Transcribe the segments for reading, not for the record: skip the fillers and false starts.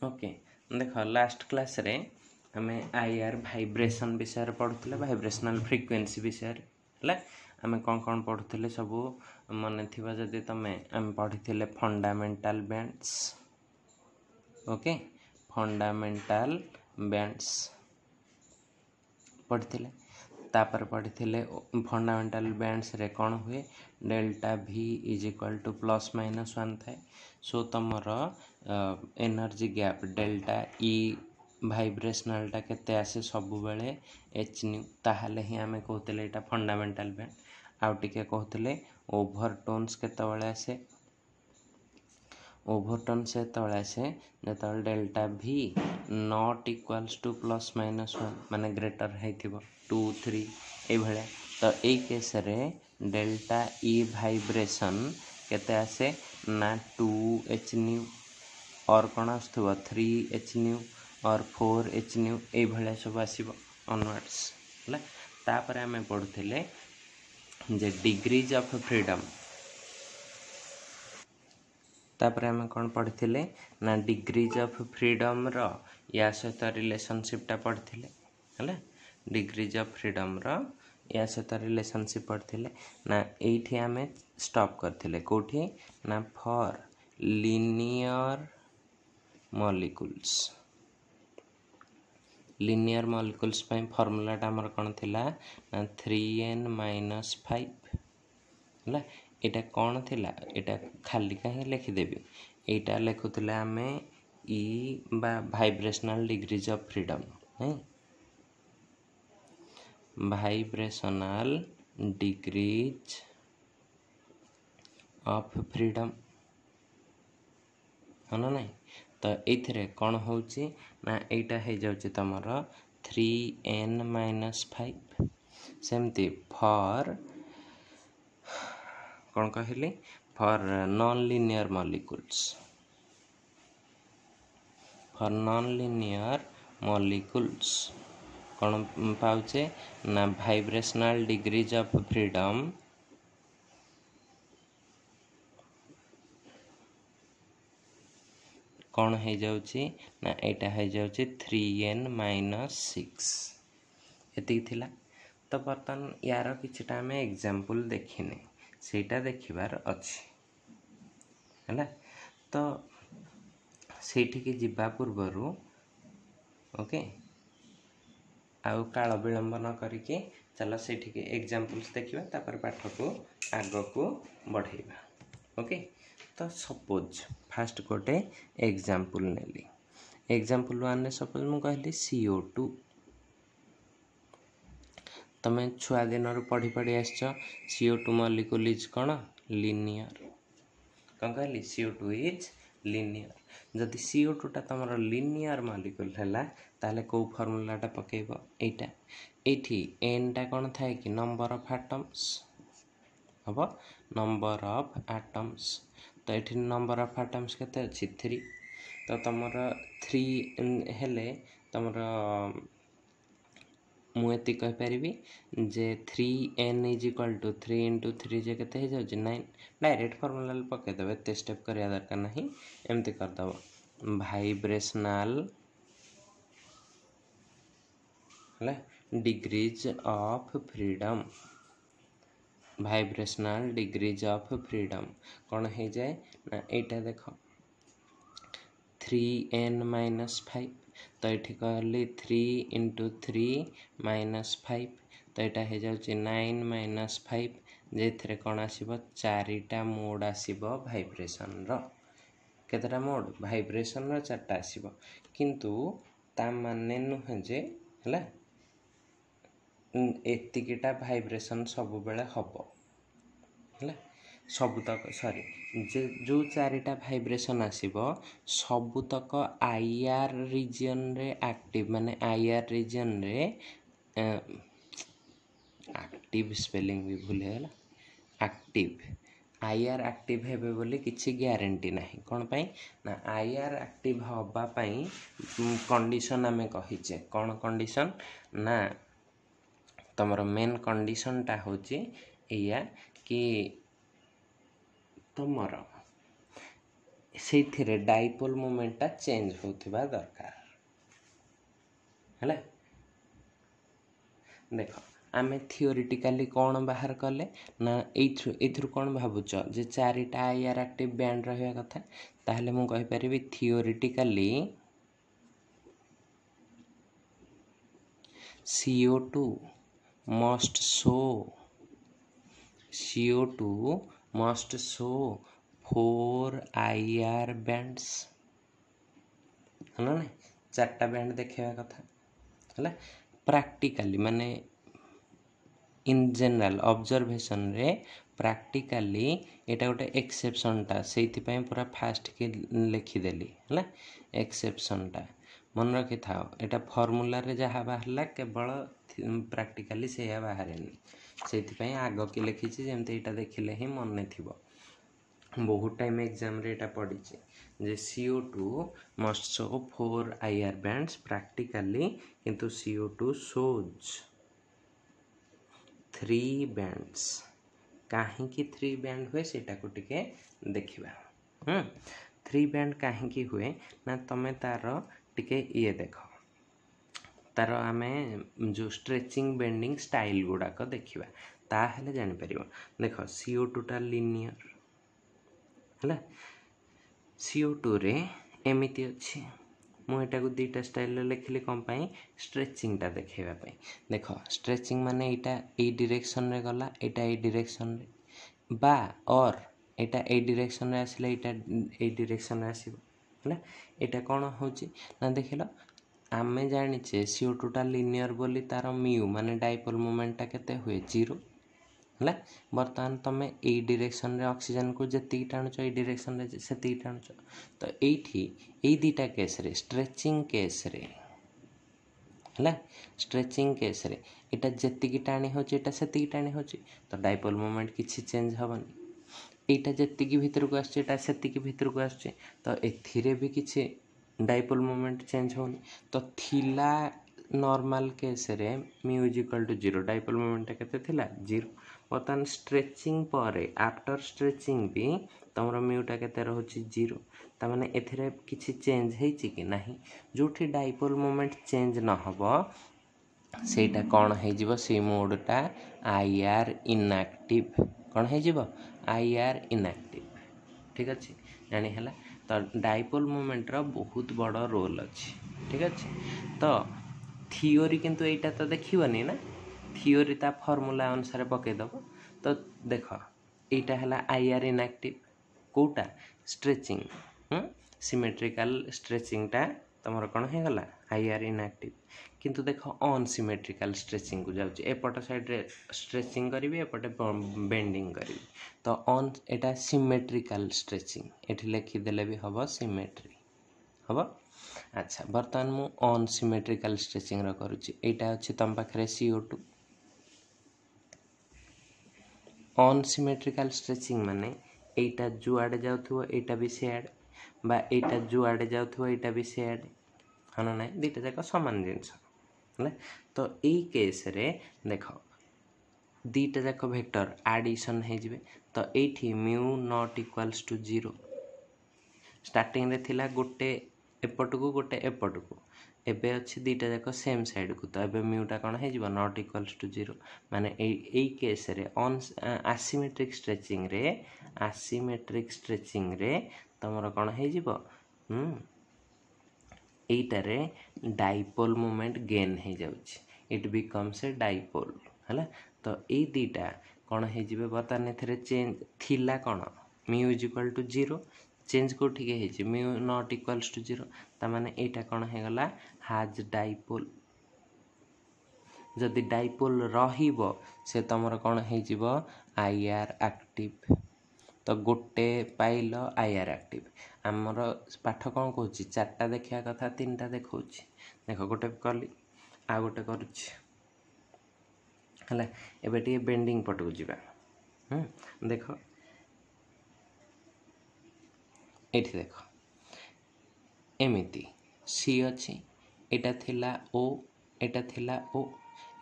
Okay देख last class रे आमे आईआर वाइब्रेशन विषय पढ़ुले वाइब्रेशनल फ्रिक्वेंसी विषय है आमे कौन पढ़ुले सब मन थी जदि तुम आम पढ़ी fundamental bands okay fundamental bands पढ़ी तापर पढ़ी फंडामेंटल बैंड्स रे कौन हुए delta V is equal to +-1 थाए सो तुमर एनर्जी गैप डेल्टा E वाइब्रेशनलटा केते आसे सब बेले h न्यू ताहले ही आमे कहते एटा फंडामेंटल बैंड आउ टिके कहते ओवरटोन्स केते बेले आसे ओवरटोन से तले आसे जो delta V not equals to +-1 माने ग्रेटर है 2 3 ए भले तो ए केस रे डेल्टा E वाइब्रेशन केते आसे ना 2h न्यू और कौन आसुव 3h न्यू और 4h न्यू ए भले सब आसीबो ऑनवर्ड्स है तापर आमे पढ़ुथिले जे डिग्रीज ऑफ फ्रीडम तापर आमे कौन पढ़ी ना डिग्रीज ऑफ फ्रीडम रो या सहित रिलेशनशिपटा पढ़ी है डिग्रीज ऑफ फ्रीडम रो या सहित रिलेशनशिप पढ़ी ना एठी आमे स्टॉप करथिले कोठी ना फॉर लिनियर मॉलिक्यूल्स पे फार्मूलाटा हमर कोन थिला ना 3n - 5 है एटा कौन थिला एटा खाली कहीं लिखिदेवी एटा लिखुले आमे ई बा वाइब्रेशनल डिग्रीज ऑफ फ्रीडम है वाइब्रेशनल डिग्रीज ऑफ फ्रीडम है ना नहीं तो एथिरे कौन होची ना एटा हे जाउची तमरो 3n - 5 सेमती फॉर कौन कहली फॉर नॉन लिनियर मॉलिक्यूल्स कौन पाउचे ना वाइब्रेशनल डिग्रीज ऑफ फ्रीडम कौन है जाउची ना एटा है जाउची 3n - 6 एति थिला तो बर्तन यार किछटा में एग्जांपल देखिने सेटा देखिबार अछि हैला तो सेठी के जिबा पूर्वरु ओके आउ काल विलंब न करिके चलो सेठी के एग्जांपल्स देखिबा तापर पाठ को आगो को बढ़ाइबा ओके तो सपोज फास्ट गोटे एग्जांपल नेली एग्जांपल 1 ने सपोज मु कहली CO2 तमे छुआ दिन पढ़ी पढ़ी आसछ CO2 मॉलिक्यूल इज कौन लिनियर कौन कहली CO2 इज लिनियर जदि CO2 टा तमर लिनियर मॉलिक्यूल हैला ताले को फार्मूलाटा पकेइबो एटा एठी n टा कौन थाए कि नंबर ऑफ एटम्स हबो नंबर ऑफ एटम्स तो एठी नंबर ऑफ एटम्स केते अछि 3 तो तमर 3 हेले तमर मु एति कह परिबी जे 3n = 3 * 3 जे केते हे जाउची 9 डायरेक्ट फार्मूला पके देबे ते स्टेप करिया दरकार नहीं एमति कर दबो वाइब्रेशनल हला degrees of freedom vibrational degrees of freedom कौन है जाए ना एटा देखो 3n - 5 तो ये कहली 3 × 3 - 5 तो यहाँ हो जाए 9 - 5 जे कौन आसो 4टा मोड आसो वाइब्रेशन केतटा मोड वाइब्रेशन 4टा आसो किंतु ता माने नुहे जे है एतिकीटा वाइब्रेशन सब बेले हबो है सबुतक सॉरी जो 4टा वाइब्रेशन आसीबो सबुतक आईआर रीजन रे एक्टिव माने आईआर रीजन रे एक्टिव स्पेलिंग भी भूल है एक्टिव आईआर एक्टिव हेबे बोली किछि ग्यारंटी नाही कोन पई ना आईआर एक्टिव हबा पई कंडीशन आमे कहिचे कोन कंडीशन ना तमरो मेन कंडीशन टा होची एया कि तमरो से डाइपोल मोमेंटा चेंज होथिबा दरकार है। देख आमे थियोरिटिकाली कौन बाहर कले ना एथुर कौन भावुच जे चारिटा आईआर एक्टिव बैंड रहा कथा ताहले मु कहि परिबी थियोरिटिकाली CO2 must show 4 IR bands है ना चार्टा बैंड देखा कथा है। प्रैक्टिकली माने इन जनरल ऑब्जर्वेशन रे प्रैक्टिकली एटा गोटे एक्सेप्शन टा सेति पय पूरा फास्ट के लिखिदेली है। एक्सेप्शन टा मन रखि था एटा फॉर्मूला रे जहाँ बाहरला केवल प्रैक्टिकली से बाहरेनी से आग के लिखी जमती यहाँ देखिले ही मन थी बहुत टाइम एग्जाम रे एटा पड़ी जे CO2 must show 4 IR bands practically किंतु CO2 शोज 3 बैंड्स कहीं 3 बैंड हुए सेटा को टिके देखिबा 3 बैंड कहीं हुए ना तमे तार टिके ये देख तार आमे जो स्ट्रेचिंग बेंडिंग स्टाइल गुड़ाक देखा ताहले जानि परिबो। देख CO2 टा लिनियर है CO2 रे एमिति अच्छी मुझे दुईटा स्टाइल लिखिली कौन पाई स्ट्रेचिंग टा देखा देख स्ट्रेचिंग माने एटा ए डायरेक्शन रे गला एटा ए डायरेक्शन रे बा और एटा ए डायरेक्शन रे आसिले एटा ए डायरेक्शन रे आसीबो है। एटा कौन होची ना देखिल आमे जानिचे CO2 टा लिनियर बोली तार म्यू माने डाइपोल मोमेंट टा केते हुए 0 है। बर्तमान तुम ए डायरेक्शन रे ऑक्सीजन को जति टाणुच ए डायरेक्शन रे सेति टाणुच तो एठी ए दीटा केस रे स्ट्रेचिंग केस रे है स्ट्रेचिंग केस रे एटा जति टाणी होची एटा सेति टाणी होची तो डाइपोल मोमेंट किछि चेंज हबनी एटा जति भीतर को आछे एटा सेति भीतर को आछे तो एथिरे भी किछि डाइपोल मोमेंट चेंज होनी तो थिला नॉर्मल केस रे mu is equal to 0 dipole moment केते थिला 0 बर्तमान स्ट्रेचिंग पर आफ्टर स्ट्रेचिंग भी तुम म्यूटा केते रहउची 0 ता माने एथिरे किछि चेंज हेछि कि नाही जोठी डाइपोल मोमेंट चेंज न हबो सेटा कोन हे जिवो से मोडटा IR इनएक्टिव कोन हे जिवो IR इनएक्टिव ठीक अछि जानि हला तो डाइपोल मोमेंट रो बहुत बड़ रोल अछि ठीक अछि। तो थियोरी किंतु एटा तो देखिबनी ना थियोरी ता फार्मूला अनुसार पके दबो तो देख एटा हला IR इनएक्टिव कोटा स्ट्रेचिंग सिमेट्रिकल स्ट्रेचिंग टा तमर कोन हे गला IR इनएक्टिव किंतु देख ऑन सिमेट्रिकल स्ट्रेचिंग को जाउची एपट साइड रे स्ट्रेचिंग करिवे एपटे बेंडिंग करिवे तो ऑन एटा सिमेट्रिकल स्ट्रेचिंग एठी लिखि देले भी हबो सिमेट्री हबो। अच्छा बर्तमान मु ऑन सिमेट्रिकल स्ट्रेचिंग रो करूची एटा अछि तम पाखरे CO2 ऑन सिमेट्रिकल स्ट्रेचिंग माने एटा जुआडे जाउथुव एटा भी सेड बा एटा जुआडे जाउथुव एटा भी सेड हन नै दुईटा जाक समान जिंस है। तो एई केस रे देखो दुईटा जाक वेक्टर एडिशन हे जिवे तो एठी mu not equals to 0 starting रे थिला गोटे एपट को एबे अच्छी दुईटा जाक सेम साइड को तो एबे म्यूटा कौन हो नॉट इक्वल्स टू 0 माने एई केस रे ऑन आसिमेट्रिक स्ट्रेचिंग रे तमरो कौन हो एटारे डाइपोल मोमेंट गेन हो जाउछि इट बिकम्स ए डाइपोल है। तो ये दुईटा कौन हो बर्तमान एथरे चेंज थिला कौन mu is equal to 0 change को ठीक है म्यू नॉट इक्वल्स टू 0 ता माने एटा कौन हो गला हाज डाइपोल जदि डाइपोल रहिबो से तमर कौन हो IR एक्टिव तो गोटे पाइल IR एक्टिव आमर पाठ कौन कहूँ चार्टा देखा कथा 3टा देखा देख गोटे कली आ गोटे करुच्ची है एबे टी बेंडिंग पट को जावा देख एठी देख एमिति सी अच्छी एटा थिला O एटा थिला O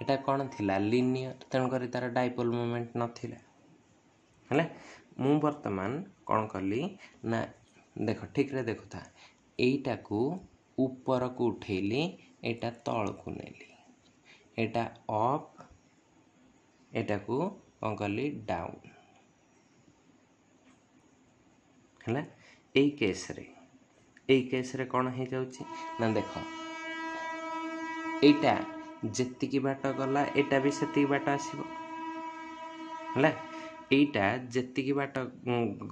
एटा कौन थिला लिनियर तेणुक तार डाइपोल मोमेंट नथिला है। मु वर्तमान कौन कली ना देख ठीक रे देखु था एटा को ऊपर को उठेली एटा तल को नेली एटा अप एटा को कौन कली डाउन है एई केस रे कौन हो जाउची ना देख एटा जेतिकी बाट गला एटा भी सेतिकी बाट आसीबो है एटा जेतिकी बाट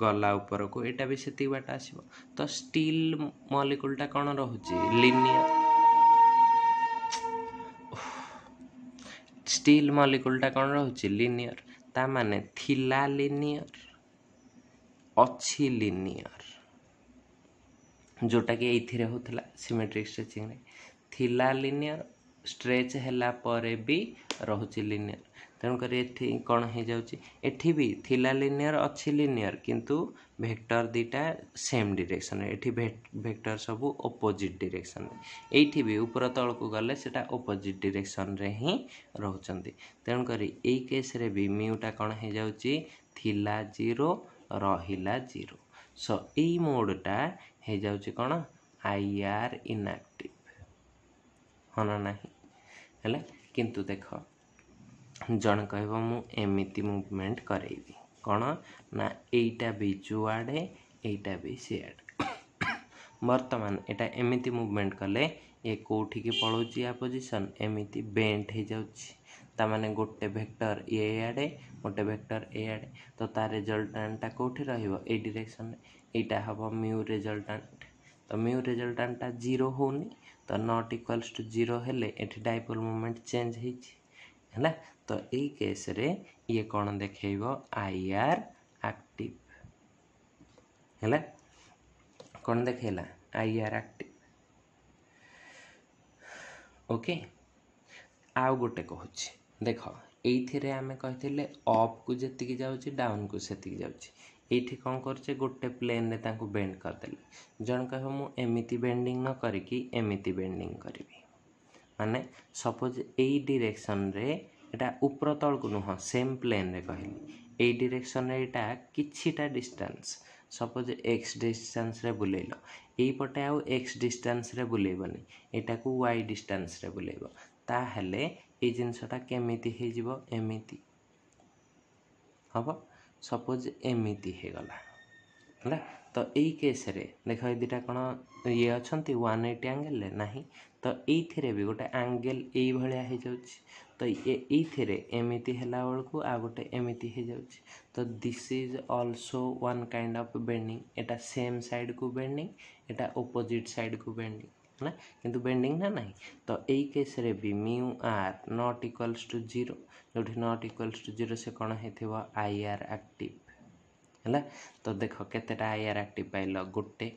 गला ऊपर को एटा भी सेतिकी बाट आसीबो तो स्टील मॉलिक्यूल टा कौन रहउची लिनियर स्टील मॉलिक्यूल टा कौन रहउची लिनियर ता माने थिला लिनियर अच्छी लिनियर जोटा कि एथिरे होतला सिमेट्रिक स्ट्रेचिंग रे थिला लिनियर स्ट्रेच हैला परे भी रहउची लिनियर तेणु कर एठी कौन हो जाउची एठी भी थिला लिनियर अच्छी लिनियर किंतु वेक्टर दीटा सेम डायरेक्शन रे एठी वेक्टर सब ऑपोजिट डायरेक्शन रे एठी भी ऊपर तल को गले सेटा ऑपोजिट डायरेक्शन रे ही रहउचंती तेणु कर एई केस रे भी म्यूटा कौन हो जाउची थिला 0 रहिला 0 सो एई मोडटा हो जाउची कौन आईआर इनएक्टिव होना नहीं है किंतु देख जन कहब मु एमिति मूवमेंट करेबी कौन ना एटा भी जुआड़े एटा भी सियाड़े वर्तमान एटा एमिति मूवमेंट कले ये कोठी की पळौची या पोजीशन एमिति बेंट हो जाउची ता माने गोटे वेक्टर ए आड़े गोटे वेक्टर ए आड़े तो तार रिजल्टेंटा कोठी रहइबो ए डायरेक्शन एटा हबो म्यू रिजल्टेंट तो म्यू रिजल्टेंटा 0 होनी तो नॉट इक्वल्स टू 0 हेले एठी डाइपोल मोमेंट चेंज हिची हैला तो एई केस रे ये कोन देखैबो आईआर एक्टिव हैला कोन देखैला आईआर एक्टिव ओके आउ गोटे कहूची देख एइथिरे आमे कहिथिले अप को जेतिकी जाउची डाउन को सेतिकी जाउची एठी कौन करछे गोटे प्लेन रे तांको बेंड कर देले जण कहबो मु एमिति बेंडिंग न करिकी एमिति बेंडिंग करिवि माने सपोज एई डायरेक्शन रे एटा ऊपर तल को नुह सेम प्लेन रे कहली एई डायरेक्शन रे एटा किछिटा डिस्टेंस सपोज x डिस्टेंस रे बुलेलो एई पटे आउ x डिस्टेंस रे बुलेबनी एटा को y डिस्टेंस रे बुलेबो ता हेले ए जिनसटा केमिति हे जिवो एमिति हबो सपोज एमिति हे गला हला तो एई केस रे देखो ए दिटा कोन ये अछंती 180 एंगल ले नाही तो एइथिरे भी गोटे एंगल एई भलिया हे जाउची तो एइथिरे एमिति हेला बळ को आ गोटे एमिति हे जाउची तो this is also one kind of bending Etah same side को बेंडिंग एटा ऑपोजिट साइड को बेंडिंग ना किंतु बेंडिंग ना नहीं तो एई केस रे भी mu are not equals to 0 जोठी नॉट इक्वल्स टू 0 से कोन हेथिबो आईआर एक्टिव हैला तो देखो केतेटा आईआर एक्टिव पाइलो गोटे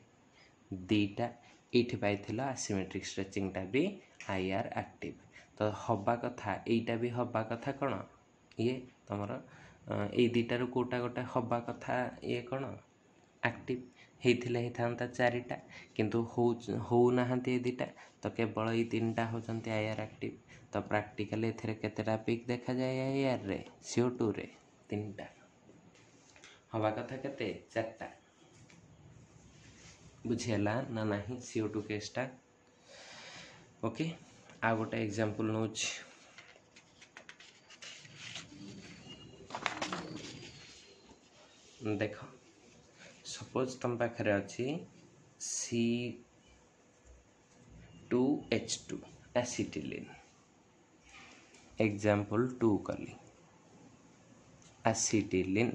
दीटा एठी पाइथिलो एसिमेट्रिक स्ट्रेचिंग टा भी आईआर एक्टिव तो हबा कथा एटा भी हबा कथा कोन ये तमरो ए दीटा रो कोटा गोटे हबा कथा ये कोन एक्टिव हेथिले हेथांता चारिटा किंतु हो नाहंती ए दीटा तो केवल ए तीनटा होचंती आईआर एक्टिव तो प्रैक्टिकली एथरे केतेटा पिक देखा जाय आईआर रे CO2 रे तीनटा हवा कथा केते चारटा बुझियला ना नाही CO2 केसटा ओके आ गोटे एग्जांपल नोच देखो सपोज तुम पाखरे अच्छी C2H2 एसिटिलीन एग्जांपल 2 कली एसिटिलीन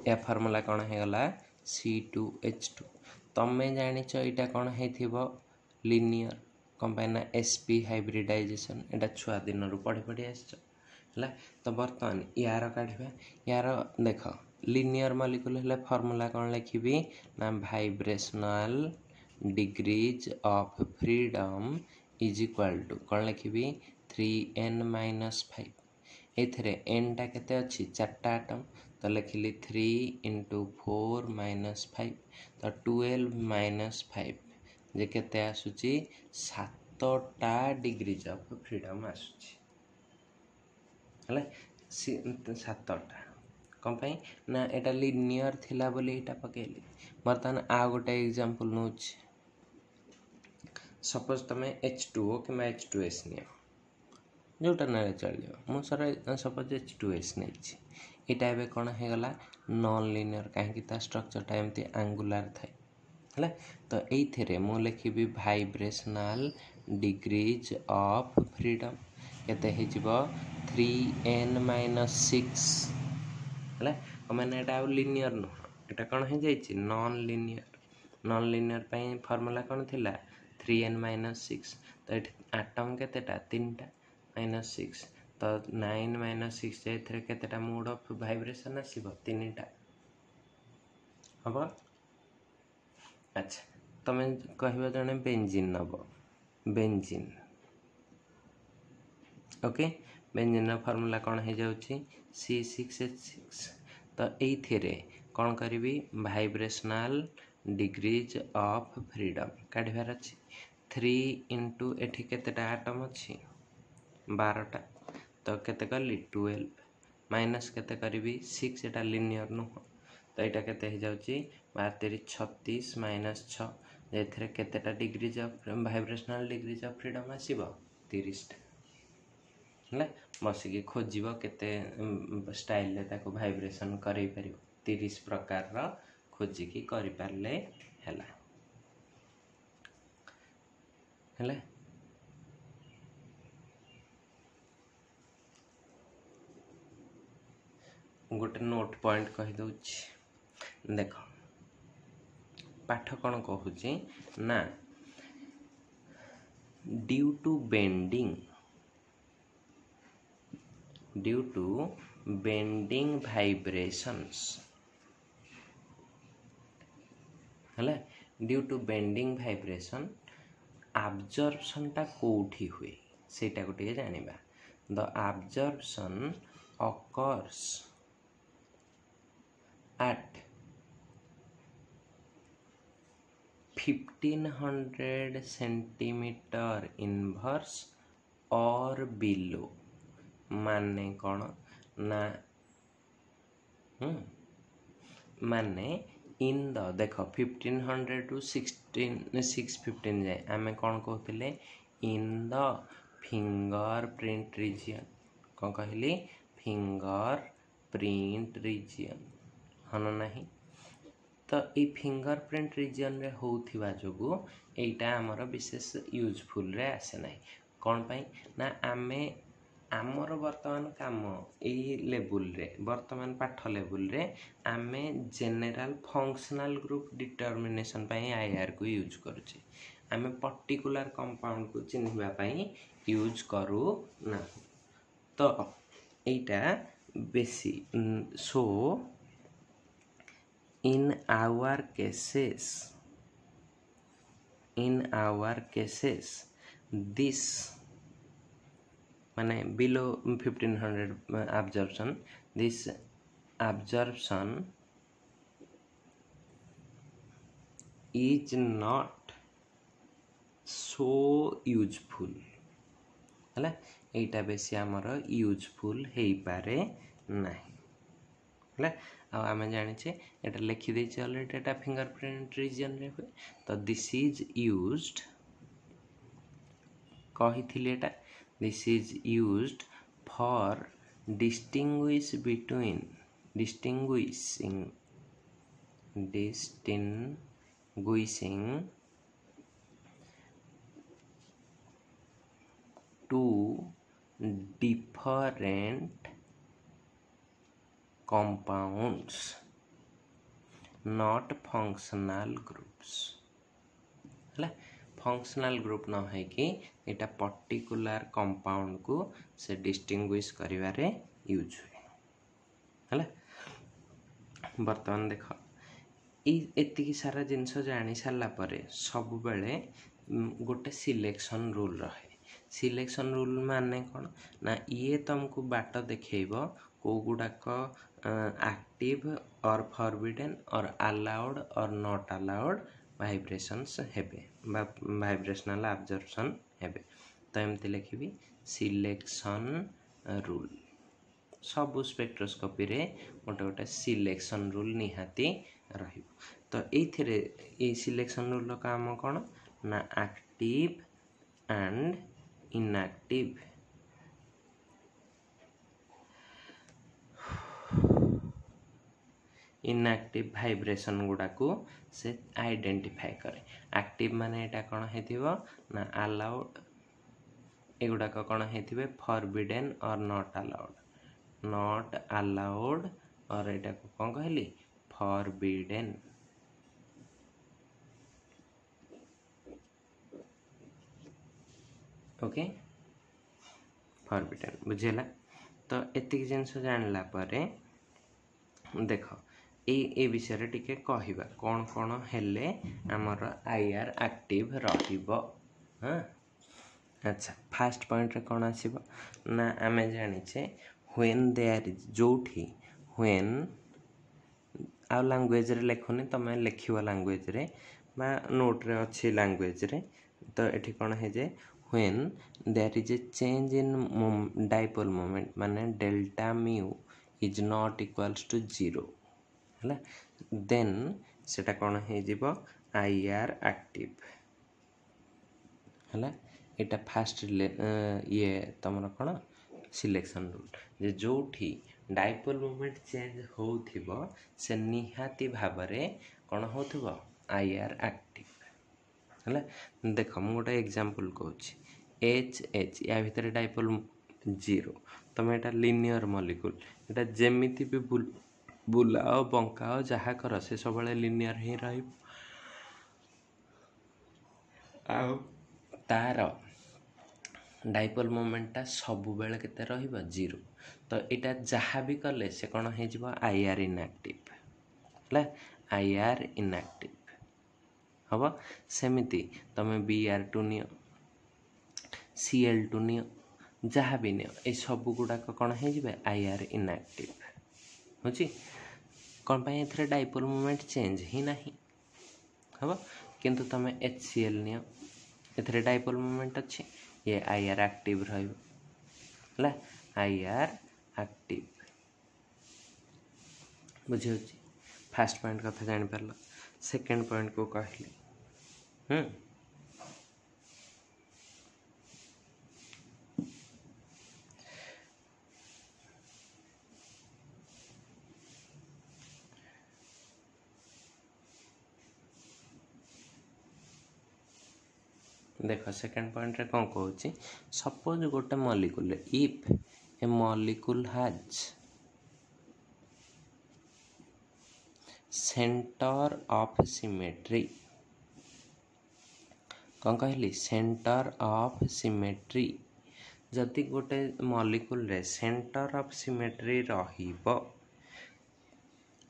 या फार्मूला कौन है गला C2H2 तमें जानिच एटा कौन है थिबो लिनियर कंबाइना sp हाइब्रिडाइजेशन एटा छुआ दिन रु पढ़ी पढ़ी आछो हला तो बर्तमान यार काढबा यार देख लिनियर मॉलिक्यूल हले फार्मूला कौन लिखिबी ना vibrational degrees of freedom is equal to कौन लिखिबी 3n-5 एथरे n टा केते अछि चारटा एटम तो लिखिली 3 × 4 - 5 तो 12 - 5 जे केते आसुची 7टा डिग्रीज ऑफ फ्रीडम आसुची हले 7टा कौन पाई ना एटा लिनियर थिला बोली एटा पकेली। बर्तमान आ गोटे एग्जांपल नोच, सपोज तमे H2O कि H2S नियो जोटा ना चलियो मु सर सपोज H2S नहीं एटा एबे कोन हे गला नॉन लिनियर काहे ता स्ट्रक्चर टा एमती एंगुलर थाए हला। तो एइथेरे मु लिखिबी वाइब्रेशनल डिग्रीज ऑफ फ्रीडम केते हे जिवो 3n-6 हला। माने एटा लिनियर न एटा कोन हे जाईची नॉन लिनियर पई फार्मूला कोन थिला 3n-6। तो एट एटम केतेटा 3टा -6 तो 9-6 एथरे केतेटा मोड ऑफ वाइब्रेशन आसीबो 3टा हबो। अच्छा तमे कहबो जने बेंजीन नबो बेंजीन ओके बेंजीन फार्मूला कौन हो जाउची C6H6। तो एइथेरे कौन करिवि वाइब्रेशनल डिग्रीज ऑफ फ्रीडम काढिबार अछि 3 इंटू एठी केतेटा एटम अछि 12टा तो केते कली 12 माइनस केते करिवि 6 एटा लिनियर न तो एटा केते हो जाउची 12 36 माइनस 6 एथरे केतेटा degrees of vibrational degrees of freedom आसीबो 30 टा हला। बसिकी खोजिबो केते स्टाइल ले ताको वाइब्रेशन करै परिबो 30 प्रकार रो खोजिकी करि पारले हला हला। गोटे नोट पॉइंट कहि दउछि देखो पाठ कोन कहूछि ना ड्यू टू बेंडिंग vibrations हला। Due to bending vibration absorption टा कोठी हुए सेटा गोटे जानिबा। The absorption occurs at 1500 centimeter inverse or below माने कौन ना माने इन द देखो 1500 टू 615 जाए आमे कौन कहते in the fingerprint region कौन कहली फिंगर प्रिंट रीजन हन नहीं। तो ये फिंगर प्रिंट रीजन रे होउथिबा जोगु एटा हमर विशेष यूजफुल रे आसे नहीं कौन पाई ना आमे आमर वर्तमान काम यही लेवल रे वर्तमान पाठ लेवल रे आमे जनरल फंक्शनल ग्रुप डिटरमिनेशन पाई आईआर को यूज करूचे आमे पर्टिकुलर कंपाउंड को चिन्हिबा पाई यूज करू ना। तो एटा बेसी सो इन आवर केसेस दिस माने below 1500 absorption this absorption is not so useful हला। एटा बेसी हमर यूजफुल हेई पारे नाही हला। आ आमे जानि छे एटा लिखि दै छै ऑलरेडी एटा फिंगरप्रिंट रीजन रे हुए। तो this is used कहिथिले Etah this is used for distinguishing two different compounds not functional groups हला। फंक्शनल ग्रुप न है कि एटा पर्टिकुलर कंपाउंड को से डिस्टिंग्विश करिवारे यूज हुए हला। वर्तमान देखो एतिकी सारा जिनस जानी सारा परे सब बेले गोटे सिलेक्शन रूल रहे। सिलेक्शन रूल माने कौन ना ये तुमको बाट देखैबो को गुडाक एक्टिव और फॉरबिडन और अलाउड और नॉट अलाउड वाइब्रेशंस हेबे बा वाइब्रेशनल एब्जॉर्प्शन हेबे। तो एमती लिखिबी सिलेक्शन रूल सबू स्पेक्ट्रोस्कोपी रे गोटे गोटे सिलेक्शन रूल निहाती रहिबो। तो एइथिरे ए सिलेक्शन रूल काम कौन ना active and inactive inactive vibration गुडा को से आइडेंटिफाई करे। एक्टिव माने एटा कौन हेतिबो ना अलाउड, एगुडा कौन हेतिबे फॉरबिडन और नॉट अलाउड और एटा को कौन कहली फॉरबिडन। ओके फॉरबिडन बुझेला। तो एतिक जिनस जानला परे देख ए विषय टिके कहिबा कौन कौन हेले हमर आईआर एक्टिव रहिबो। हाँ अच्छा फास्ट पॉइंट रे कौन आसीबो ना आमे जानिछे व्हेन देयर इज जोठी व्हेन आ लैंग्वेज रे लेखुनी तमे लेखिबो लैंग्वेज रे बा नोट रे अछि लैंग्वेज रे। तो एठी कौन हे जे when there is a change in dipole moment माने delta mu is not equals to 0 है देन सेटा कौन है जीवो आईआर एक्टिव है। एटा फास्ट ये तमर कौन सिलेक्शन रूल जे जोठी डाइपोल मोमेंट चेंज होथिबो से निहाती भाबरे कौन होथिबो आईआर एक्टिव है। देख मु गोटे एग्जांपल कहूँ एच एच या भितर डाइपोल 0 तमे एटा लिनियर मॉलिक्यूल एटा जेमिति भी बुलाओ बंकाओ जहाँ कर से सब लिनियर ही रही तार डाइपोल मोमेंटा सबु बेले केते रहिबो 0। तो एटा जहाँ भी कले से कौन हो जिवो आईआर इनएक्टिव है आईआर इनएक्टिव हम सेमिति तमे बीआर2 नियो सीएल2 नियो जहाँ भी नियो ए सबु गुडाक कौन हो जिवे आईआर इनएक्टिव होची कौन पाई एथरे डाइपोल मोमेंट चेंज ही नहीं हम किंतु तमे HCl नियो एथरे डाइपोल मोमेंट अच्छे ये आईआर एक्टिव रहिबो है आईआर एक्टिव बुझे होची। फर्स्ट पॉइंट कथा जानि परला सेकंड पॉइंट को कहली देख सेकंड पॉइंट रे कौन कहूँ सपोज गोटे molecule if a molecule has center of symmetry कौन कहली सेंटर ऑफ सिमेट्री जदि गोटे मॉलिक्यूल रे सेंटर ऑफ सिमेट्री रहिबो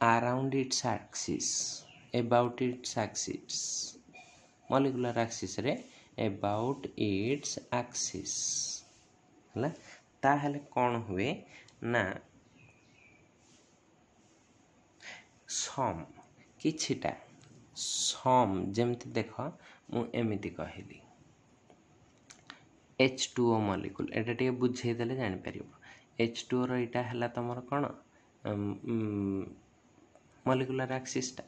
around its axis about its axis molecular axis रे अबाउट इट्स एक्सिस है ताहले कौन हुए ना सम किछिटा सम जेमति देख मु एमिति कहली H2O मॉलिक्यूल एटा टे बुझे देले जानि परिबो H2O रो इटा हला तमर कोन मॉलिक्यूलर एक्सिस टा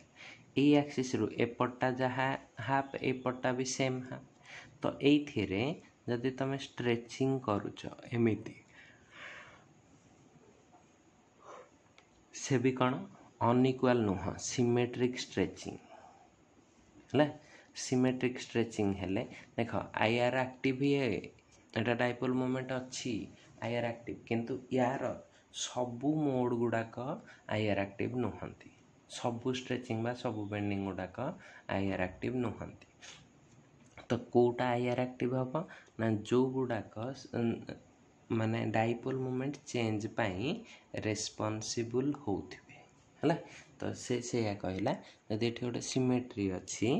ए एक्सिस रु एपटा जहा हाफ एपटा भी सेम हाफ। तो एइथिरे जदि तमे स्ट्रेचिंग करूछ एमिति से भी कौन अनइक्वल नुह सिमेट्रिक स्ट्रेचिंग है सिमेट्रिक स्ट्रेचिंग हेले देख आईआर एक्टिव ही एटा डाइपोल मोमेंट अच्छी आईआर एक्टिव किंतु यार सबू मोड गुडाक आईआर एक्टिव नुहंती सबू स्ट्रेचिंग बा सबू बेंडिंग गुडाक आईआर एक्टिव नुहंती। तो कोटा आईआर एक्टिव हम ना जो गुडाक माने डाइपोल मोमेंट चेंज पाई रेस्पॉन्सिबल होथिबे हला। तो से या कहला जदि एठी गोटे सिमेट्री अछि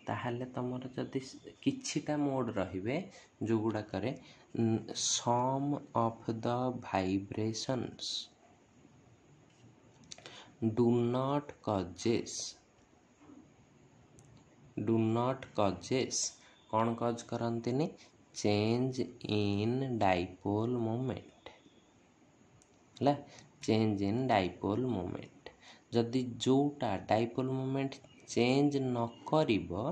ताहले तमर जदि किछिटा मोड रहिबे जो गुडा करे some of the vibrations do not causes कौन कॉज करंतिनी चेंज इन डाइपोल मोमेंट है चेंज इन डाइपोल मोमेंट जदि जोटा डाइपोल मोमेंट चेंज न करिबो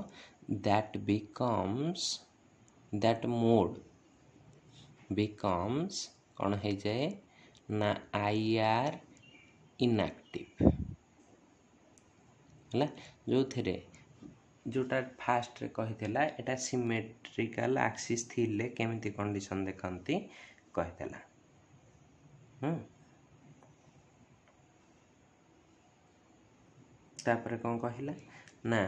that becomes that mode becomes कौन हो जाए ना आईआर इनएक्टिव है जो थे जोटा फास्ट रे कही एटा सिमेट्रिकल एक्सिस थिले केमिति कंडीशन देखंती कहिदेला तापर कौन कहला ना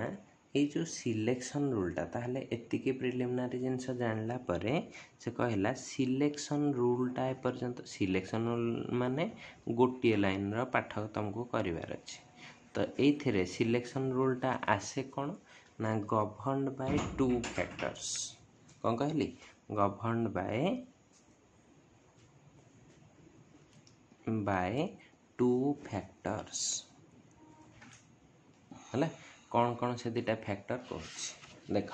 ये जो सिलेक्शन रूलटा ताहले एतिके प्रिलिमिनारी जिनस जानला परे से कहला सिलेक्शन रूलटा एपर्यंत सिलेक्शन रूल माने गोटे लाइन रो पाठ तुमको करिवार अछि तो एथिरे सिलेक्शन रूलटा आसे कौन ना गवर्नड बाय टू फैक्टर्स कौन कहली गवर्नड बाय टू फैक्टर्स है कौन कौन से दुटा फैक्टर कहूँ देख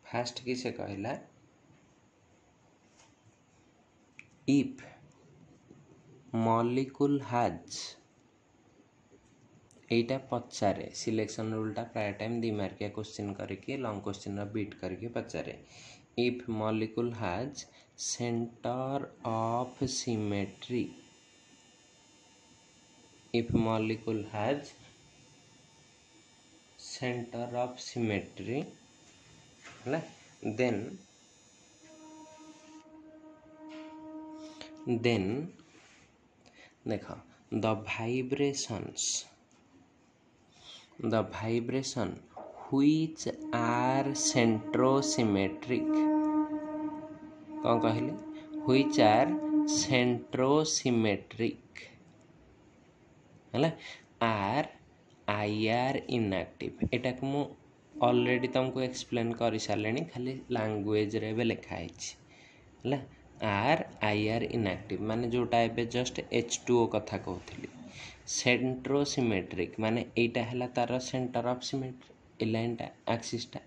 फास्ट की से कहला if molecule has Etah पचारे selection रूलटा प्राय टाइम 2 मार्किया क्वेश्चन करके लॉन्ग क्वेश्चन बीट करके पचारे if molecule has center of symmetry if molecule has center of symmetry then देखो the vibration which are centrosymmetric कौन कहले which are centrosymmetric है आर IR इनएक्टिव एटा को मु ऑलरेडी तुमको एक्सप्लेन कर सारे खाली लैंग्वेज रे बे लिखा है आर IR इनएक्टिव माने जोटा एबे जस्ट H2O कथा कहूली सेंट्रोसिमेट्रिक माने एटा हला तार सेंटर ऑफ सिमेट्री ए लाइनटा एक्सिसटा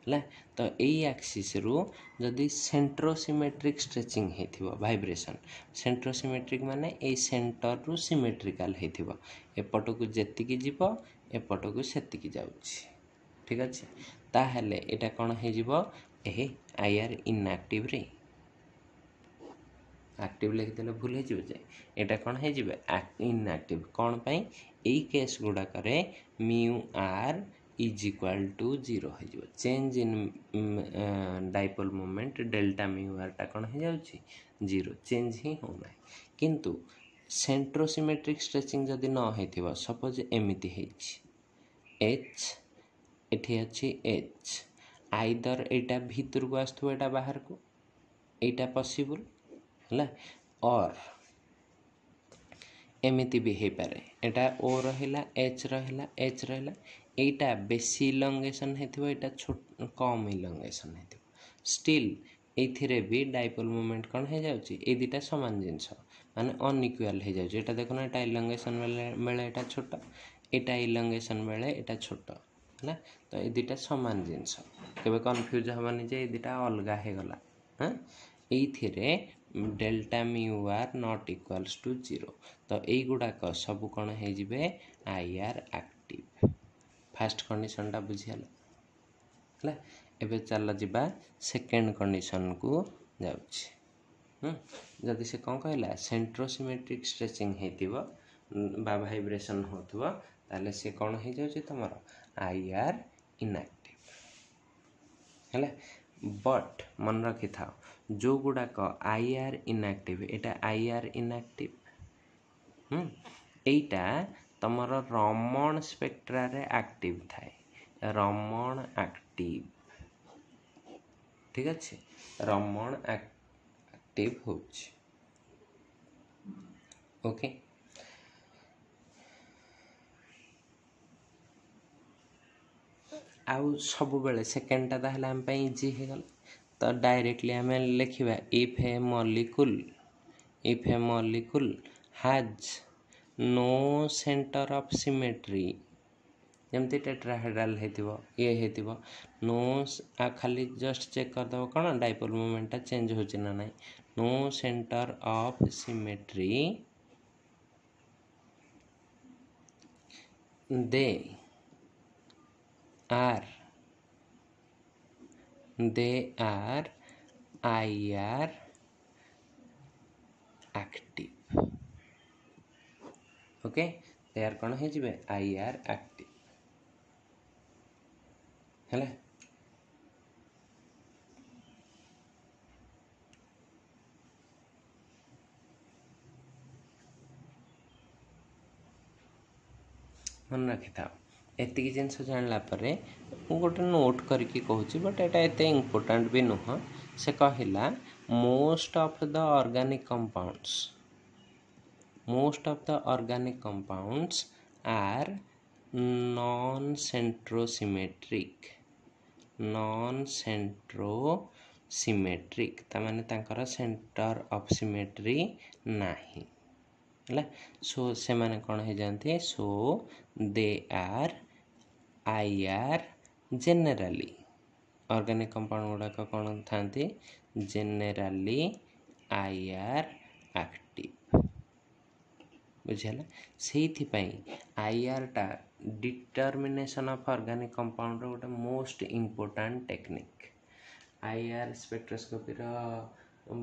है तो यही एक्सिस रु जदि सेंट्रोसिमेट्रिक स्ट्रेचिंग हेथिबो वाइब्रेशन सेंट्रोसिमेट्रिक माने ए सेंटर रु सिमेट्रिकल हेथिबो एपटो को जेतिकी जीवो एपटो को सेतिकी जाउछि ठीक अच्छे ताहले एटा कौन हो IR इनएक्टिव रे एक्टिव लिखिदेले भूल हो एटा कौन हो इनएक्टिव कौन पाई एई केस गुडा करे mu R is equal to 0 हो change in dipole moment delta mu R टा कौन हो जाउछि 0 चेंज ही होना किंतु सेंट्रोसिमेट्रिक स्ट्रेचिंग जदि न होइथिबो सपोज एमिति हेछि H एठी अच्छी H आइदर एटा भीतर को आस्थो एटा बाहर को एटा पॉसिबल है और एमिति भी हे पारे एटा O रहिला H रहिला H रहिला एटा बेसी इलंगेशन हेथिबो एटा छोट कम इलंगेशन हेथिबो स्टिल एथिरे भी डाइपोल मोमेंट कोन हे जाउची ए दिटा समान जिंस माने अनइक्वल हे जाउची एटा देखो ना एटा इलंगेशन बेले एटा छोट एटा इलंगेशन बेले एटा छोट है तो ये दुटा सामान जिनस केबे कन्फ्यूज हबनी जे दुटा अलगा हे गला हां एथिरे delta mu are not equals to 0 तो एई गुडाक सब कोन हे जिवे IR एक्टिव फर्स्ट कंडीशन टा बुझियाला हला एबे चल जिबा सेकंड कंडीशन को जाउछि जदि से कोन कहला सेंट्रोसिमेट्रिक स्ट्रेचिंग हेतिबो बा वाइब्रेशन होतबो ताले से कोन हे जाउछि तमरो IR इनएक्टिव है बट मन रखी था जो गुड़ाक IR इनएक्टिव एटा IR इनएक्टिव एटा तमर रमण स्पेक्ट्रा रे एक्टिव थाए रमण एक्टिव ठीक अच्छे रमण एक्टिव होछि ओके आउ सब बेले सेकेंडटा ताहले हम पे इजी हे गल तो डायरेक्टली हमें लिखिबा if a molecule has no center of symmetry जमती टेट्राहेड्रल हेतिबो ये हेतिबो नो खाली जस्ट चेक कर दबो कोन डाइपोल मोमेंट चेंज होची ना नहीं no center of symmetry they are IR active okay they are कौन है IR active है मन रखी था एति जिनस जानला परे गोटे नोट करके कहूँ बट एटा एते इम्पोर्टेंट भी नुह से कहला most of the organic compounds are non centrosymmetric तामाने तांकर सेंटर ऑफ सिमेट्री नाही है सो से माने कौन हो जाते so they are IR generally organic compound गुड़ाक कौन था जेनेराली IR एक्टिव बुझेला से IR टा डिटर्मिनेशन ऑफ ऑर्गेनिक कंपाउंड गोटे most important technique IR spectroscopy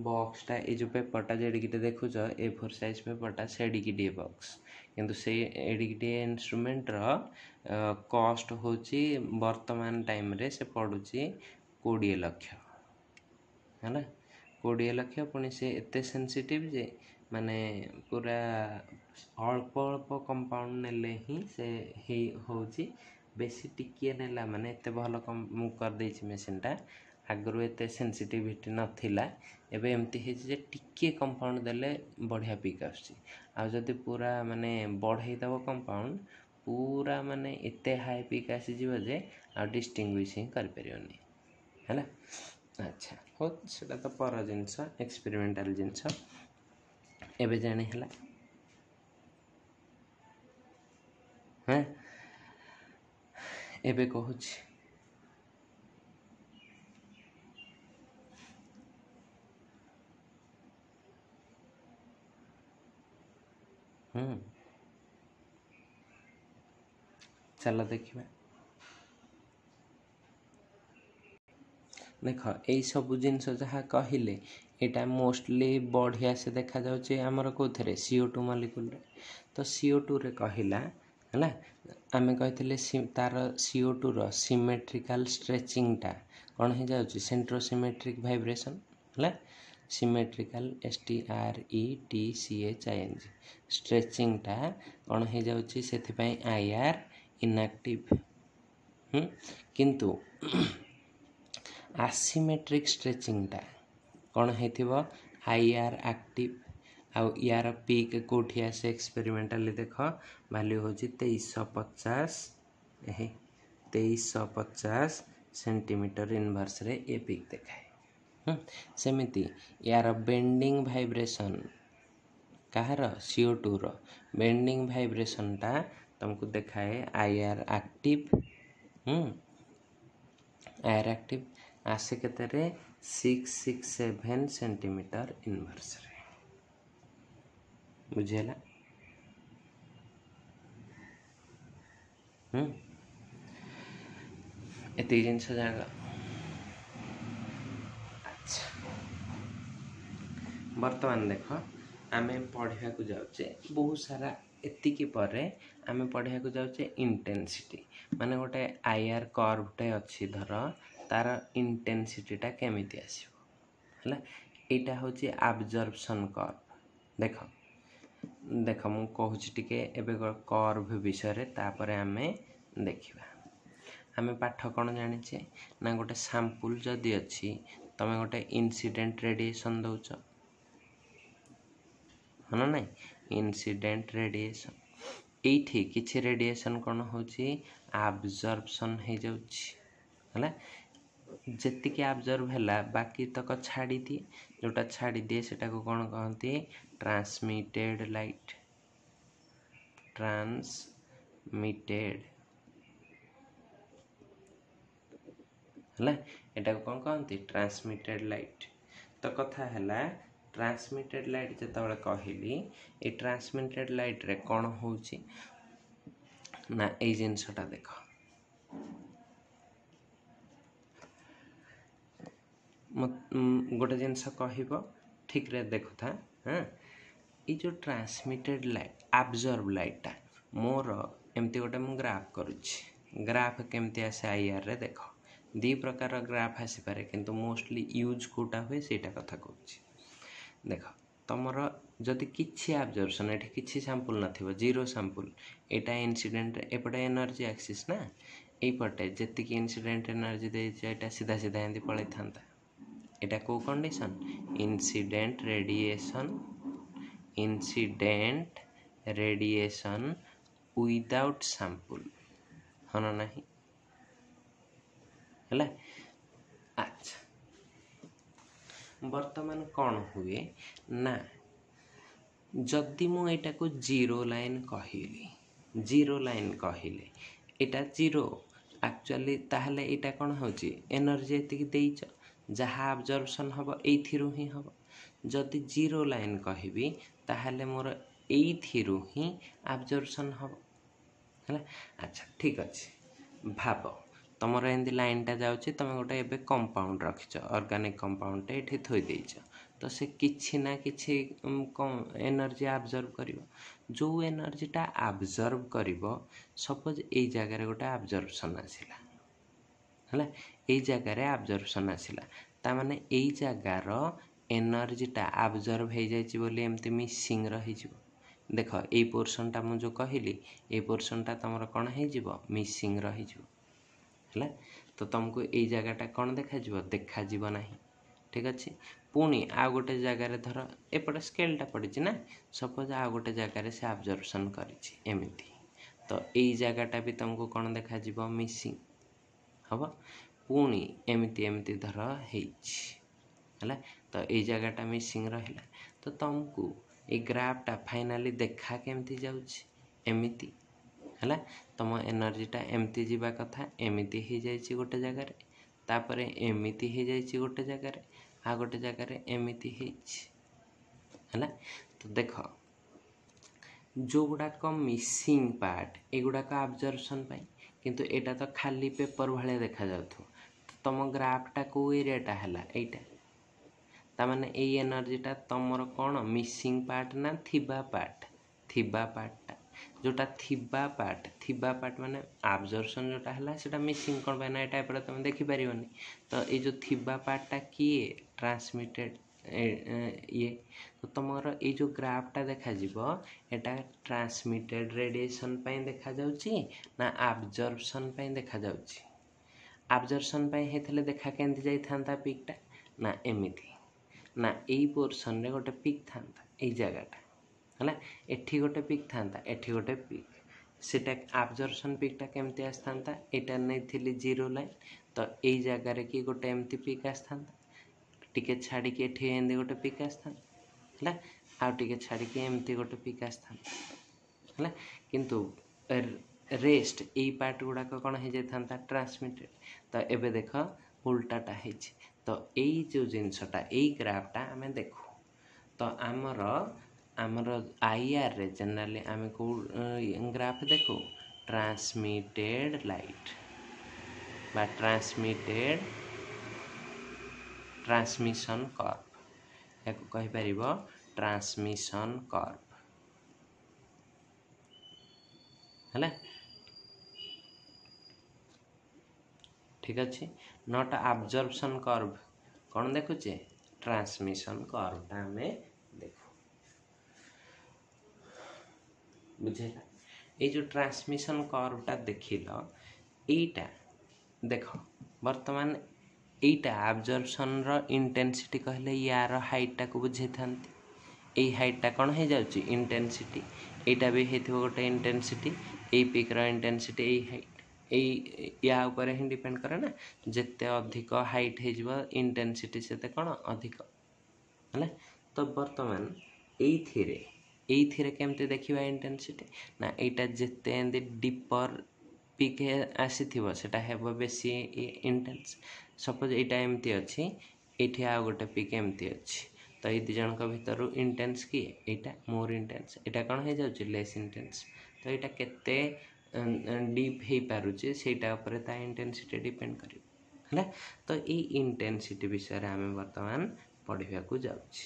बॉक्सटा ये जो पेपरटा जेडिकिटे देखुच A4 साइज पेपरटा सेडिकिटे बॉक्स किंतु से एडिकिटे इंस्ट्रूमेंट कॉस्ट होची वर्तमान टाइम रे से पड़ुची 20 लाख है ना 20 लाख पुणी से एते सेंसिटिव जे माने पूरा अल्प अल्प कंपाउंड नेले ही से ही होची बेसी टिकिए नेला माने एते भल कर देछि मशीनटा आगु एते सेंसिटिविटी नथिला एबे एमती हे जे टिके कंपाउंड देले बढ़िया पिक आछि आ जदि पूरा माने बढ़ाई दबो कंपाउंड पूरा माने एते हाई पिक आसी जीव जे आ डिस्टिंग्विश कर परियोनी हैला अच्छा हो सेटा तो पर जिंस एक्सपेरिमेंटल जिंस एबे जाने हला हैं एबे कहूछि चलो देखिए देख यही सब जिनस जहाँ कहले यहाँ मोस्टली बढ़िया से देखा जाऊँ आमर कौन CO2 मॉलिक्यूल तो CO2 रे कहला है आम कही तार CO2 रो सिमेट्रिकल स्ट्रेचिंगटा कौन हो जाऊँ सेंट्रोसिमेट्रिक वाइब्रेशन है सिमेट्रिकल STRETCHING स्ट्रेचिंगटा कौन हो जाऊँ से IR इनएक्टिव किंतु आसिमेट्रिक स्ट्रेचिंगटा कौन हो IR एक्टिव आउ यार पीक कौटी आसे एक्सपेरिमेंटाली देख वैल्यू हूँ 2350 सेंटीमीटर इनवर्स रे ए पीक देखाए सेमिति यार बेंडिंग वाइब्रेशन कहार CO2 रो बेंडिंग वाइब्रेशन टा तुमको देखाए IR एक्टिव आसे केते 667 सेंटीमीटर इनवर्स रे बुझेला एति जिनस जागा अच्छा वर्तमान देख आमे पढ़ा को जाऊे बहुत सारा एतिकी परे आमे पढ़ा को जाऊे इंटेंसिटी माने गोटे IR कर्वटे अच्छी धर तार इंटेंसिटीटा केमिति आसिबो हला एटा होची एब्जॉर्प्शन कर्व देख देख मु कहूची टिके एबे कर्व विषय रे तापरे आमे देखिबा आमे पाठ कोन जानिचे ना गोटे सैंपल जदी अछि तमे गोटे इंसिडेंट रेडिएशन दउछ हना नहीं इंसिडेंट रेडिएशन एठी किछि रेडिएशन कोन होची एब्जॉर्प्शन हे जाउछि हला जेति के एब्जॉर्ब हैला बाकी तक छाड़ी दिए जोटा छाड़ी दिए सेटा को कोन कहंती ट्रांसमिटेड लाइट ट्रांसमिटेड है एटा को कौन कहते ट्रांसमिटेड लाइट। तो कथा है ट्रांसमिटेड लाइट जिते कहली ये ट्रांसमिटेड लाइट रे कौन होची ना ये जिनसटा देख गोटे जिनस कह ठीक रे देखु था। हाँ ये जो ट्रांसमिटेड लाइट एब्जॉर्ब लाइटा मोर एमती गोटे मु ग्राफ करुच्ची ग्राफ केमती आसे आईआर रे देख दी प्रकार ग्राफ आसीपे किंतु मोस्टली यूज कोटा हुए सेटा कथा कहूँ देख तुमर जदि किसी एब्जॉर्प्शन एठी किसी सैंपल नथिबो जीरो सैंपल एटा इंसिडेंट एपटे एनर्जी एक्सिस ना एपटे जेति की इंसिडेंट एनर्जी देछि एटा सीधा सीधा एंदी पळै थांता एटा को condition incident radiation without sample हन नहीं है। अच्छा वर्तमान कौन हुए ना जदि मु एटा को जीरो लाइन कहले एटा जीरो एक्चुअली ताहले एटा कौन होची एनर्जी एतिक देइछ जहाँ अब्जर्प्शन हम एथिरु ही हम जदि जीरो लाइन कहबी ताहले मोर एथिरु ही अब्जर्प्शन हम है। अच्छा ठीक अच्छे भाव तुमर एमती लाइनटा जाऊँगी तुम गोटे एबे कंपाउंड रखिच ऑर्गेनिक कंपाउंड ये थोई देइछ तो से किछि ना किछि एनर्जी अब्जर्व करिवो जो एनर्जीटा अब्जर्व करिवो सपोज ए जगह गोटे अब्जर्प्शन आसिला है ये जगार अब्जर्प्शन आसिला ता माने ए जगार एनर्जीटा अब्जर्व हो जाइए एमती मिसिंग रही देख ये पोर्शनटा मु जो कहली ये पोर्शनटा तुम कौन हो मिसिंग रही है तो तुमको ये जगहटा कौन देखा ना ठीक अच्छे पुणी आ गोटे जगार धर एपटे स्केलटा पड़ी ना सपोज आ गोटे जगार से अब्जर्प्शन करमिति तो यही जगहटा भी तुमको कौन देखा मिसिंग हम पुणी एमती एमती धर है तो ये जगहटा मिसिंग रहा तो तुमको ये ग्राफटा फाइनाली देखा केमती जाउछि एमिति है तुम एनर्जीटा एमती जीवा कथा एमिति हो जाइए गोटे जगार तापर एमिति हो जाइए गोटे जगार आ गोटे जगार एमिति है तो देख जो गुड़ाक मिसिंग पार्ट एगुड़ाक अब्जर्प्शन पाई किंतु एटा तो खाली पेपर भाले देखा जाउथो तुम ग्राफटा को एरियाटा है एटा तामाने ए एनर्जीटा तुमर कौन मिसिंग पार्ट ना थिबा पार्टटा जोटा थिबा पार्ट माने अब्जर्प्शन जोटा है सेटा मिसिंग कौन पाए ना टाइप तुम देखि पारिबनी तो ये जो थिबा पार्टटा किए ट्रांसमिटेड ये तो तुमर ये जो ग्राफटा देखा जीवो एटा ट्रांसमिटेड रेडिएशन पाई देखा जाउची ना अब्जर्प्शन पाई देखा जाउची अब्जर्प्शन पाई हेतले देखा केंति जाई थांता पिकटा ना एमिति ना यही पोर्शन रे गोटे पिक था ये जगहटा है एठी गोटे पिक था एठी गोटे पिक सेटा अब्जर्प्शन पिकटा केमती आसता यहाँ नहीं थी जीरो लाइन तो यही जगार कि गोटे एमती पिक आसता टिके छाड़ी एठी एंदी गोटे पिक आसता है आउ टिके छाड़ी एमती गोटे पिक आसता है किंतु रेस्ट यही पार्ट गुड़ाक कौन हो जाता ट्रांसमिटेड तो एबे देख उल्टाटा है तो यही जो जिनसटा यही ग्राफटा आम देखू तो आमर आईआर रे जनरली आम को ग्राफ देखू ट्रांसमिटेड लाइट बा ट्रांसमिशन कर्व या कहि परिबो ट्रांसमिशन कर्व है ठीक अच्छे नॉट अब्जर्प्शन कर्व कौन देखुचे ट्रांसमिशन कर्वटा आम देखू बुझेगा ये जो ट्रांसमिशन कर्वटा देखिल एटा देख वर्तमान एटा अब्जर्प्शन रो इंटेंसिटी कहले यार हाइटटा को बुझे थांती ए हाइटटा कौन हो जाउची इंटेंसिटी एटा भी हेथिबो गोटे इंटेंसिटी ए पिक रो इंटेंसिटी ए हाइट या ऊपर ही डिपेंड करे ना जिते अधिक हाइट हो इंटेंसिटी से कौन अधिक है तो बर्तमान ये एइथिरे केमती देखिबा इंटेंसिटी ना एटा जेते एंदी डीपर पिक आसीथिबो सेटा हेबो बेसी इंटेंस सपोज एटा एमती अछि एठी आ गोटे पिक एमती अछि तो ए दि जनक भितर इंटेंस की एटा मोर इंटेंस एटा कोन हे जाउची लेस इंटेंस तो एटा केते डीप हे पारुची सेटा ऊपर ता इंटेंसिटी डिपेंड करियो हला तो ए इंटेंसिटी विषय रे हमें वर्तमान पढिबा को जाउची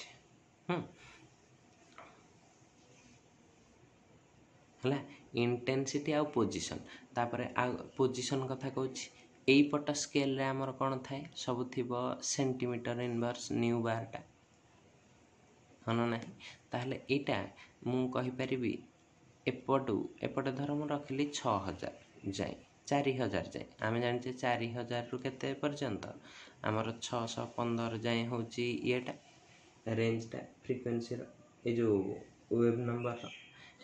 हला इंटेंसिटी आ पोजीशन तापरे आ पोजीशन कथा कहूची एई पट स्केल रे हमर कोन थाए सब थिबो सेंटीमीटर इनवर्स न्यू बारटा हन नाही ताहले एटा मु कहि परिबी एपट धर मु रखिली 6000 जाय 4000 जाय आमे जानचे 4000 रु केते पर्यंत हमर 615 जाय होची एटा रेंज टा फ्रीक्वेंसी रो ए जो वेव नंबर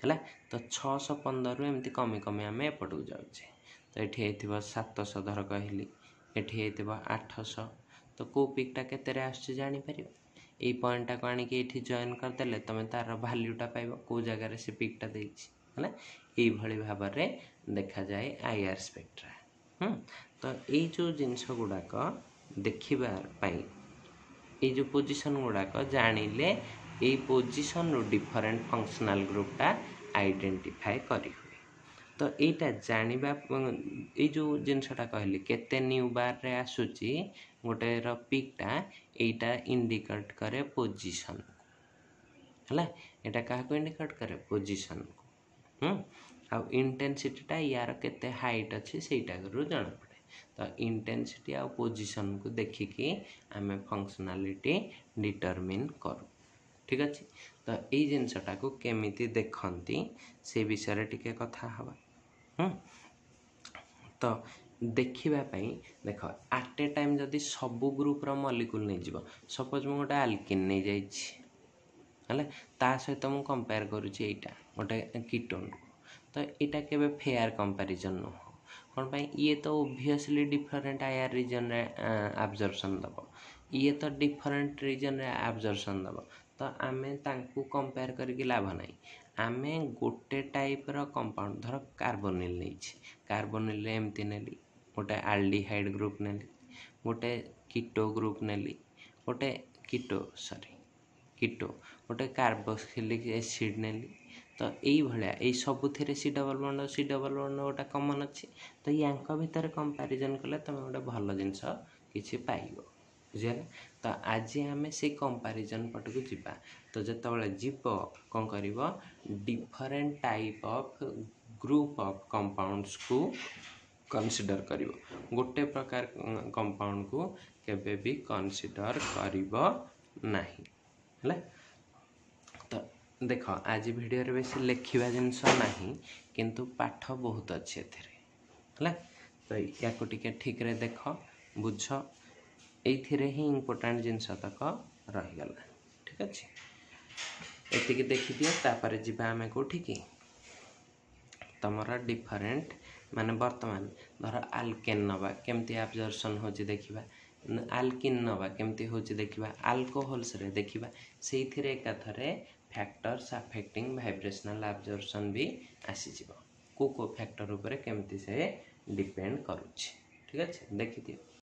हला तो 615 रु एमती कमी कमी आमे एपट को जाउचे तो एठी हेतिबो 700 धर कहली एठी हेतिबो 800 तो को पिकटा केते रे आछे जानि परिबो ए पॉइंट को आनी के एठी जॉइन कर देले तमे तार वैल्यूटा पाइबो को जगह रे से पिकटा देछि हला एई भली भाव रे देखा जाय आईआर स्पेक्ट्रा तो ए जो जिंस गुडा को देखिबार पई ए जो पोजीशन गुडा को जानिले ए पोजीशन रो डिफरेंट फंक्शनल ग्रुपटा आइडेंटिफाई करी हुए तो एटा जानिबा ए जो जिनसटा कहली केते न्यू बार रे आसुची गोटे रो पिकटा एटा इंडिकेट करे पोजीशन हला एटा काहा को इंडिकेट करे पोजीशन को आ इंटेंसिटी टा यार केते हाइट अछि सेटा करू जान पड़े तो इंटेंसिटी आ पोजीशन को देखि कि आमे फंक्शनलिटी डिटरमिन करू ठीक अछि तो ए जिनसटा को केमिति देखंती से विषय रे टिके कथा हवा तो देखिबा पई देखो एट ए टाइम जदी सब ग्रुप रो मॉलिक्यूल नै जिवो सपोज मु गोटे अल्किन नै जाई छी हला ता सहित मु कंपेयर करू छी एटा गोटे कीटोन तो एटा केबे फेयर कंपैरिजन न हो कोन पई ये तो ऑब्वियसली डिफरेंट आईआर रीजन रे एब्जॉर्प्शन दबो ये तो डिफरेंट रीजन रे एब्जॉर्प्शन दबो तो आमे तांकू कंपेयर करके लाभ नाही आमे गोटे टाइप रो कंपाउंड धर कार्बोनिल नै छी कार्बोनिल रे एमती नेली गोटे एल्डिहाइड ग्रुप नेली गोटे कीटो ग्रुप नेली गोटे कीटो गोटे कार्बोक्सिलिक एसिड नेली तो एई भलिया एई सब थिरे सी डबल बॉन्ड गोटा कॉमन अछि तो यांक भीतर कंपैरिजन कले तमे गोटे भलो जिंस किछि पाइबो बुझियले तो आज आमे से कंपैरिजन पट को जिबा तो जतबळे जीवो कोन करिवो different type of group of compounds को कंसीडर करिवो गोटे प्रकार कंपाउंड को केबे भी कंसीडर करिवो नाही हला तो देखो आज वीडियो रे बेसी लेखिबा जिंस नाही किंतु पाठ बहुत अच्छे एथिरे हला तो या को टिके ठीक रे देखो बुझो एथिरे ही इंपोर्टेंट जिंस तक रही गला ठीक अछि एतिके देखि दियो तापर जिबा हमें कोठी की तमरा डिफरेंट माने वर्तमान धर अल्केन नबा केमती एब्जॉर्प्शन होची देखिबा अल्किन नबा केमती होची देखिबा अल्कोहल्स रे देखिबा सेइथिरे एकाथरे फैक्टर्स अफेक्टिंग वाइब्रेशनल एब्जॉर्प्शन भी आसी जिवो को फैक्टर ऊपर केमती से डिपेंड करूची ठीक अछि देखि दियो।